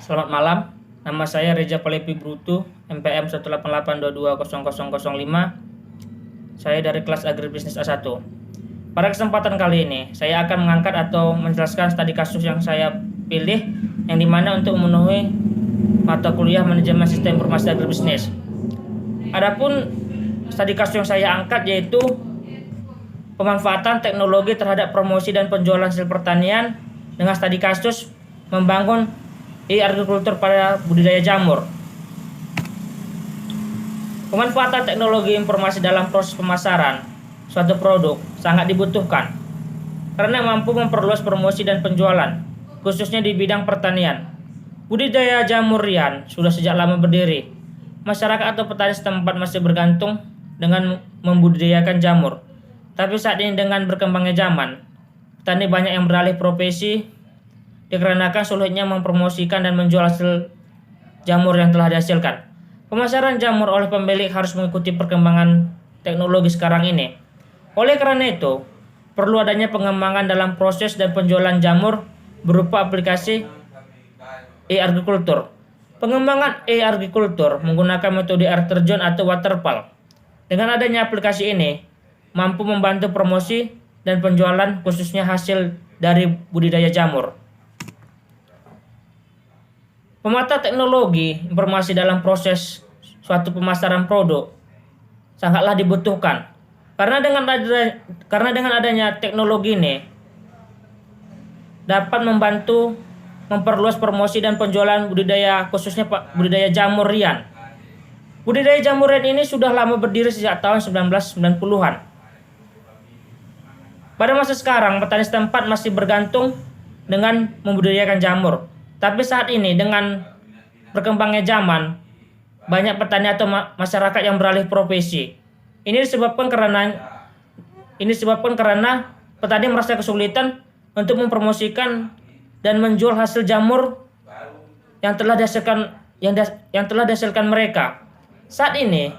Selamat malam, nama saya Reza Palepi Brutu, MPM 188220005. Saya dari kelas Agribisnis A1. Pada kesempatan kali ini, saya akan mengangkat atau menjelaskan studi kasus yang saya pilih, yang dimana untuk memenuhi mata kuliah Manajemen Sistem Informasi Agribisnis. Adapun studi kasus yang saya angkat yaitu pemanfaatan teknologi terhadap promosi dan penjualan hasil pertanian dengan studi kasus membangun e-agrikultur pada budidaya jamur. Pemanfaatan teknologi informasi dalam proses pemasaran suatu produk sangat dibutuhkan karena mampu memperluas promosi dan penjualan, khususnya di bidang pertanian. Budidaya jamur rian sudah sejak lama berdiri. Masyarakat atau petani setempat masih bergantung dengan membudidayakan jamur. Tapi saat ini dengan berkembangnya zaman, petani banyak yang beralih profesi dikarenakan sulitnya mempromosikan dan menjual hasil jamur yang telah dihasilkan. Pemasaran jamur oleh pemilik harus mengikuti perkembangan teknologi sekarang ini. Oleh karena itu, perlu adanya pengembangan dalam proses dan penjualan jamur berupa aplikasi e-agrikultur. Pengembangan e-agrikultur menggunakan metode air terjun atau waterfall. Dengan adanya aplikasi ini, mampu membantu promosi dan penjualan khususnya hasil dari budidaya jamur. Pemanfaatan teknologi informasi dalam proses suatu pemasaran produk sangatlah dibutuhkan. Karena dengan adanya teknologi ini dapat membantu memperluas promosi dan penjualan budidaya khususnya budidaya jamur rian. Budidaya jamur rian ini sudah lama berdiri sejak tahun 1990-an. Pada masa sekarang petani setempat masih bergantung dengan membudidayakan jamur. Tapi saat ini dengan berkembangnya zaman, banyak petani atau masyarakat yang beralih profesi. Ini disebabkan karena petani merasa kesulitan untuk mempromosikan dan menjual hasil jamur yang telah dihasilkan mereka. Saat ini,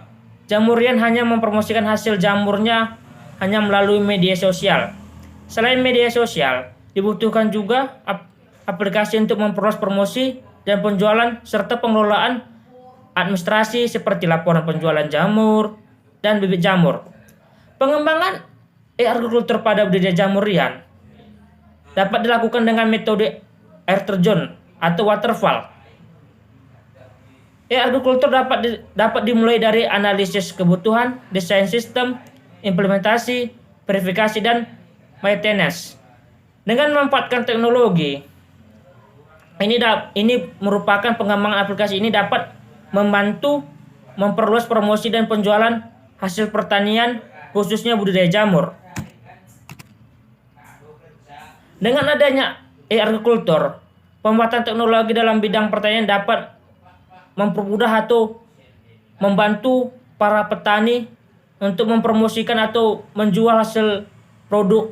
jamur rian hanya mempromosikan hasil jamurnya hanya melalui media sosial. Selain media sosial, dibutuhkan juga aplikasi untuk memperluas promosi dan penjualan serta pengelolaan administrasi seperti laporan penjualan jamur dan bibit jamur. Pengembangan e-agrikultur pada budidaya jamur rian dapat dilakukan dengan metode air terjun atau waterfall. E-agrikultur dapat dimulai dari analisis kebutuhan, desain sistem, implementasi, verifikasi, dan maintenance. Dengan memanfaatkan teknologi, ini merupakan pengembangan aplikasi ini dapat membantu memperluas promosi dan penjualan hasil pertanian khususnya budidaya jamur. Dengan adanya e-agrikultur, pemanfaatan teknologi dalam bidang pertanian dapat mempermudah atau membantu para petani untuk mempromosikan atau menjual hasil produk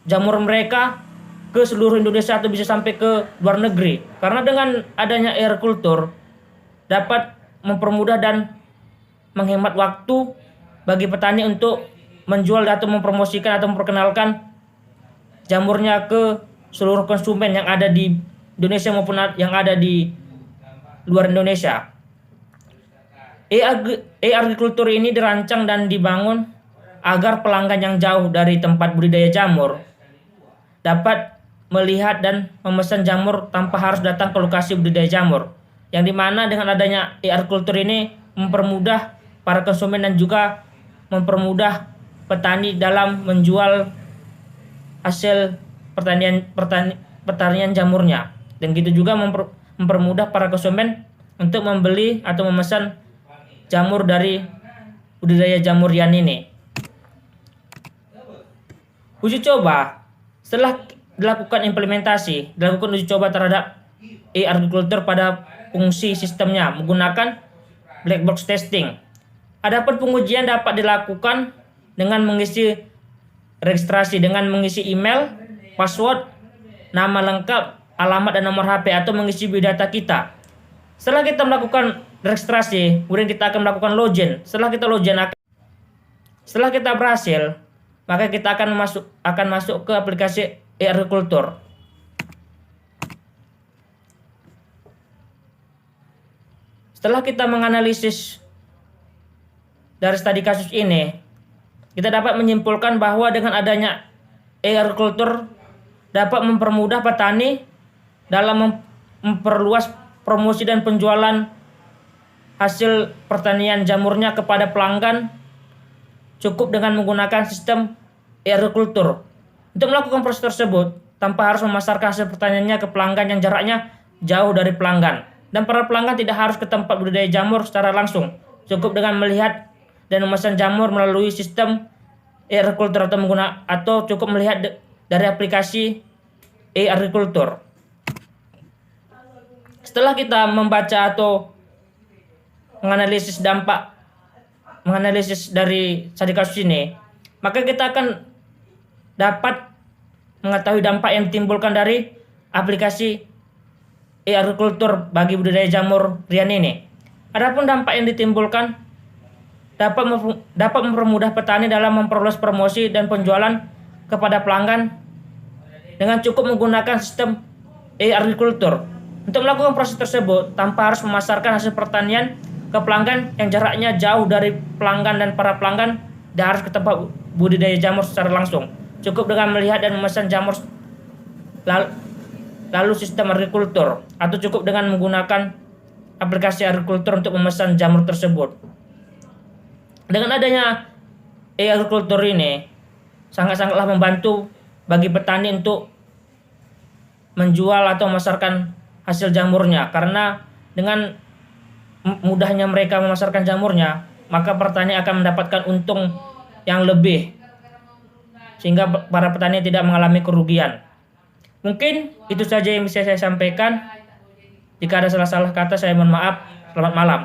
jamur mereka ke seluruh Indonesia atau bisa sampai ke luar negeri. Karena dengan adanya e-agrikultur dapat mempermudah dan menghemat waktu bagi petani untuk menjual atau mempromosikan atau memperkenalkan jamurnya ke seluruh konsumen yang ada di Indonesia maupun yang ada di luar Indonesia. E-agrikultur ini dirancang dan dibangun agar pelanggan yang jauh dari tempat budidaya jamur dapat melihat dan memesan jamur tanpa harus datang ke lokasi budidaya jamur. Yang dimana dengan adanya e-agrikultur ini mempermudah para konsumen dan juga mempermudah petani dalam menjual hasil pertanian jamurnya. Dan gitu juga mempermudah para konsumen untuk membeli atau memesan jamur dari budidaya jamur rian ini. Uji coba. Setelah dilakukan uji coba terhadap e-agrikultur pada fungsi sistemnya menggunakan black box testing. Adapun pengujian dapat dilakukan dengan mengisi registrasi dengan mengisi email, password, nama lengkap, alamat dan nomor HP atau mengisi biodata kita. Setelah kita melakukan registrasi, kemudian kita akan melakukan login. Setelah kita berhasil, maka kita akan masuk ke aplikasi e-agrikultur. Setelah kita menganalisis dari studi kasus ini, kita dapat menyimpulkan bahwa dengan adanya e-agriculture dapat mempermudah petani dalam memperluas promosi dan penjualan hasil pertanian jamurnya kepada pelanggan cukup dengan menggunakan sistem e-agriculture. Untuk melakukan proses tersebut, tanpa harus memasarkan hasil pertaniannya ke pelanggan yang jaraknya jauh dari pelanggan. Dan para pelanggan tidak harus ke tempat budidaya jamur secara langsung. Cukup dengan melihat dan memesan jamur melalui sistem e-agriculture atau cukup melihat dari aplikasi e-agriculture. Setelah kita membaca atau menganalisis dari studi kasus ini, maka kita akan dapat mengetahui dampak yang ditimbulkan dari aplikasi e-agriculture bagi budidaya jamur rian ini. Adapun dampak yang ditimbulkan dapat mempermudah petani dalam memperluas promosi dan penjualan kepada pelanggan dengan cukup menggunakan sistem e-agriculture. Untuk melakukan proses tersebut, tanpa harus memasarkan hasil pertanian ke pelanggan yang jaraknya jauh dari pelanggan, dan para pelanggan tidak harus ke tempat budidaya jamur secara langsung. Cukup dengan melihat dan memesan jamur lalu sistem agriculture, atau cukup dengan menggunakan aplikasi agriculture untuk memesan jamur tersebut. Dengan adanya e-agriculture ini sangat-sangatlah membantu bagi petani untuk menjual atau memasarkan hasil jamurnya, karena dengan mudahnya mereka memasarkan jamurnya, maka petani akan mendapatkan untung yang lebih, sehingga para petani tidak mengalami kerugian. Mungkin itu saja yang bisa saya sampaikan. Jika ada salah-salah kata, saya mohon maaf. Selamat malam.